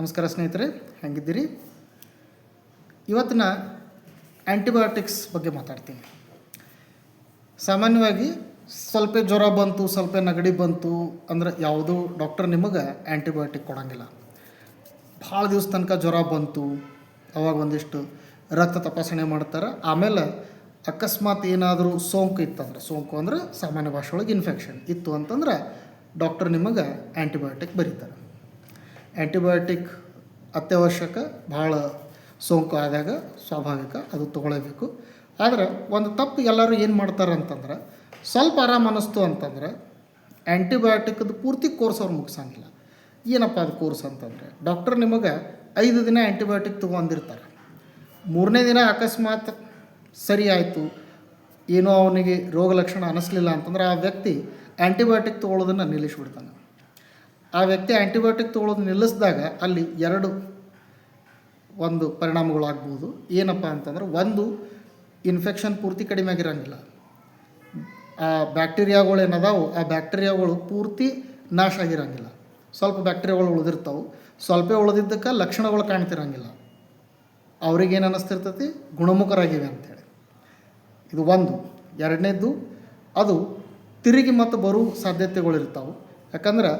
ನಮಸ್ಕಾರ ಸ್ನೇಹಿತರೆ, ಹೆಂಗಿದ್ದೀರಿ? ಇವತ್ತಿನ ಆ್ಯಂಟಿಬಯೋಟಿಕ್ಸ್ ಬಗ್ಗೆ ಮಾತಾಡ್ತೀನಿ. ಸಾಮಾನ್ಯವಾಗಿ ಸ್ವಲ್ಪ ಜ್ವರ ಬಂತು, ಸ್ವಲ್ಪ ನೆಗಡಿ ಬಂತು ಅಂದ್ರೆ ಯಾವುದೂ ಡಾಕ್ಟರ್ ನಿಮಗೆ ಆ್ಯಂಟಿಬಯೋಟಿಕ್ ಕೊಡೋಂಗಿಲ್ಲ. ಭಾಳ ದಿವಸ ತನಕ ಜ್ವರ ಬಂತು, ಅವಾಗ ಒಂದಿಷ್ಟು ರಕ್ತ ತಪಾಸಣೆ ಮಾಡ್ತಾರೆ. ಆಮೇಲೆ ಅಕಸ್ಮಾತ್ ಏನಾದರೂ ಸೋಂಕು ಇತ್ತಂದ್ರೆ, ಸೋಂಕು ಅಂದ್ರೆ ಸಾಮಾನ್ಯ ಭಾಷೆ ಒಳಗೆ ಇನ್ಫೆಕ್ಷನ್ ಇತ್ತು ಅಂತಂದ್ರೆ ಡಾಕ್ಟರ್ ನಿಮಗೆ ಆ್ಯಂಟಿಬಯೋಟಿಕ್ ಬರೀತಾರೆ. ಆ್ಯಂಟಿಬಯೋಟಿಕ್ ಅತ್ಯವಶ್ಯಕ, ಭಾಳ ಸೋಂಕು ಆದಾಗ ಸ್ವಾಭಾವಿಕ, ಅದು ತೊಗೊಳ್ಳೇಬೇಕು. ಆದರೆ ಒಂದು ತಪ್ಪು ಎಲ್ಲರೂ ಏನು ಮಾಡ್ತಾರೆ ಅಂತಂದ್ರೆ, ಸ್ವಲ್ಪ ಆರಾಮ ಅನ್ನಿಸ್ತು ಅಂತಂದ್ರೆ ಆ್ಯಂಟಿಬಯೋಟಿಕ್ದು ಪೂರ್ತಿ ಕೋರ್ಸ್ ಅವ್ರು ಮುಗಿಸಂಗಿಲ್ಲ. ಏನಪ್ಪ ಅದು ಕೋರ್ಸ್ ಅಂತಂದರೆ, ಡಾಕ್ಟರ್ ನಿಮಗೆ 5 ದಿನ ಆ್ಯಂಟಿಬಯೋಟಿಕ್ ತೊಗೊಂಡಿರ್ತಾರೆ. 3ನೇ ದಿನ ಅಕಸ್ಮಾತ್ ಸರಿ ಆಯಿತು, ಏನೋ ಅವನಿಗೆ ರೋಗ ಲಕ್ಷಣ ಅನ್ನಿಸ್ಲಿಲ್ಲ ಅಂತಂದ್ರೆ ಆ ವ್ಯಕ್ತಿ ಆ್ಯಂಟಿಬಯೋಟಿಕ್ ತೊಗೊಳ್ಳೋದನ್ನು ನಿಲ್ಲಿಸ್ಬಿಡ್ತಾನೆ. ಆ ವ್ಯಕ್ತಿ ಆ್ಯಂಟಿಬಯೋಟಿಕ್ ತೊಗೊಳ್ಳೋದು ನಿಲ್ಲಿಸಿದಾಗ ಅಲ್ಲಿ ಒಂದು ಪರಿಣಾಮಗಳಾಗ್ಬೋದು. ಏನಪ್ಪ ಅಂತಂದ್ರೆ, ಒಂದು, ಇನ್ಫೆಕ್ಷನ್ ಪೂರ್ತಿ ಕಡಿಮೆ ಆಗಿರೋಂಗಿಲ್ಲ. ಆ ಬ್ಯಾಕ್ಟೀರಿಯಾಗಳು ಏನದಾವು, ಆ ಬ್ಯಾಕ್ಟೀರಿಯಾಗಳು ಪೂರ್ತಿ ನಾಶ ಆಗಿರೋಂಗಿಲ್ಲ. ಸ್ವಲ್ಪ ಬ್ಯಾಕ್ಟೀರಿಯಾಗಳು ಉಳಿದಿರ್ತಾವೆ. ಸ್ವಲ್ಪ ಉಳಿದಿದ್ದಕ್ಕೆ ಲಕ್ಷಣಗಳು ಕಾಣ್ತಿರೋಂಗಿಲ್ಲ. ಅವ್ರಿಗೇನು ಅನ್ನಿಸ್ತಿರ್ತೈತಿ, ಗುಣಮುಖರಾಗಿವೆ ಅಂಥೇಳಿ. ಇದು ಒಂದು. ಎರಡನೇದ್ದು, ಅದು ತಿರುಗಿ ಮತ್ತು ಬರೋ ಸಾಧ್ಯತೆಗಳಿರ್ತಾವೆ. ಯಾಕಂದ್ರೆ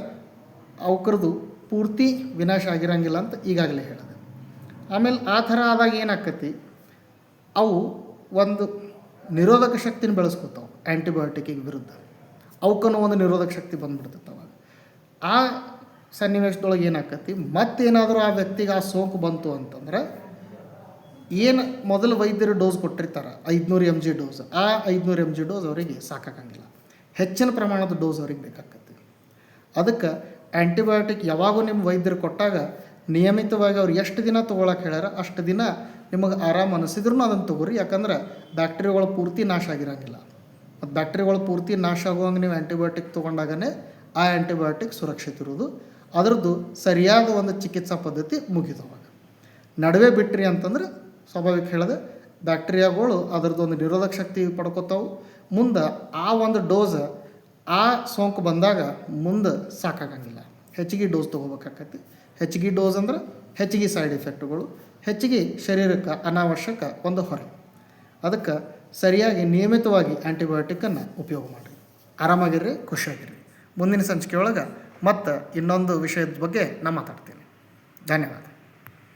ಅವಕ್ರದ್ದು ಪೂರ್ತಿ ವಿನಾಶ ಆಗಿರೋಂಗಿಲ್ಲ ಅಂತ ಈಗಾಗಲೇ ಹೇಳಿದೆ. ಆಮೇಲೆ ಆ ಥರ ಆದಾಗ ಏನಾಕತಿ, ಅವು ಒಂದು ನಿರೋಧಕ ಶಕ್ತಿನ ಬೆಳೆಸ್ಕೊತಾವೆ ಆ್ಯಂಟಿಬಯೋಟಿಕ್ಕಿಗೆ ವಿರುದ್ಧ. ಅವಕ್ಕೂ ಒಂದು ನಿರೋಧಕ ಶಕ್ತಿ ಬಂದುಬಿಡ್ತೈತೆ. ಅವಾಗ ಆ ಸನ್ನಿವೇಶದೊಳಗೆ ಏನಾಕತಿ, ಮತ್ತೇನಾದರೂ ಆ ವ್ಯಕ್ತಿಗೆ ಆ ಸೋಂಕು ಬಂತು ಅಂತಂದ್ರೆ, ಏನು ಮೊದಲು ವೈದ್ಯರು ಡೋಸ್ ಕೊಟ್ಟಿರ್ತಾರೆ 500 mg ಡೋಸ್, ಆ 500 mg ಡೋಸ್ ಅವರಿಗೆ ಸಾಕಾಗಂಗಿಲ್ಲ. ಹೆಚ್ಚಿನ ಪ್ರಮಾಣದ ಡೋಸ್ ಅವ್ರಿಗೆ ಬೇಕಾಗತ್ತೆ. ಅದಕ್ಕೆ ಆ್ಯಂಟಿಬಯೋಟಿಕ್ ಯಾವಾಗೂ ನಿಮ್ಮ ವೈದ್ಯರು ಕೊಟ್ಟಾಗ ನಿಯಮಿತವಾಗಿ ಅವ್ರು ಎಷ್ಟು ದಿನ ತೊಗೊಳಕ್ಕೆ ಹೇಳ್ಯಾರ ಅಷ್ಟು ದಿನ ನಿಮಗೆ ಆರಾಮ ಅನಿಸಿದ್ರೂ ಅದನ್ನು ತೊಗೊರಿ. ಯಾಕಂದ್ರೆ ಬ್ಯಾಕ್ಟೀರಿಯಾಗಳು ಪೂರ್ತಿ ನಾಶ ಆಗಿರೋಂಗಿಲ್ಲ. ಮತ್ತು ಬ್ಯಾಕ್ಟೀರಿಯಾಗಳು ಪೂರ್ತಿ ನಾಶ ಆಗುವಂಗೆ ನೀವು ಆ್ಯಂಟಿಬಯೋಟಿಕ್ ತೊಗೊಂಡಾಗನೇ ಆ ಆ್ಯಂಟಿಬಯೋಟಿಕ್ ಸುರಕ್ಷಿತ ಇರೋದು. ಅದರದ್ದು ಸರಿಯಾದ ಒಂದು ಚಿಕಿತ್ಸಾ ಪದ್ಧತಿ ಮುಗಿದವಾಗ. ನಡುವೆ ಬಿಟ್ರಿ ಅಂತಂದ್ರೆ ಸ್ವಾಭಾವಿಕ ಹೇಳಿದೆ, ಬ್ಯಾಕ್ಟೀರಿಯಾಗಳು ಅದರದ್ದು ಒಂದು ನಿರೋಧಕ ಶಕ್ತಿ ಪಡ್ಕೋತಾವೆ. ಮುಂದೆ ಆ ಒಂದು ಡೋಸ್ ಆ ಸೋಂಕು ಬಂದಾಗ ಮುಂದೆ ಸಾಕಾಗಂಗಿಲ್ಲ. ಹೆಚ್ಚಿಗೆ ಡೋಸ್ ತೊಗೋಬೇಕಾಕತಿ. ಹೆಚ್ಚಿಗೆ ಡೋಸ್ ಅಂದ್ರೆ ಹೆಚ್ಚಿಗೆ ಸೈಡ್ ಎಫೆಕ್ಟ್ಗಳು, ಹೆಚ್ಚಿಗೆ ಶರೀರಕ್ಕೆ ಅನಾವಶ್ಯಕ ಒಂದು ಹೊರೆ. ಅದಕ್ಕೆ ಸರಿಯಾಗಿ ನಿಯಮಿತವಾಗಿ ಆ್ಯಂಟಿಬಯೋಟಿಕ್ಕನ್ನು ಉಪಯೋಗ ಮಾಡಿರಿ. ಆರಾಮಾಗಿರ್ರಿ, ಖುಷಿಯಾಗಿರ್ರಿ. ಮುಂದಿನ ಸಂಚಿಕೆ ಒಳಗೆ ಮತ್ತೆ ಇನ್ನೊಂದು ವಿಷಯದ ಬಗ್ಗೆ ನಾನು ಮಾತಾಡ್ತೀನಿ. ಧನ್ಯವಾದ.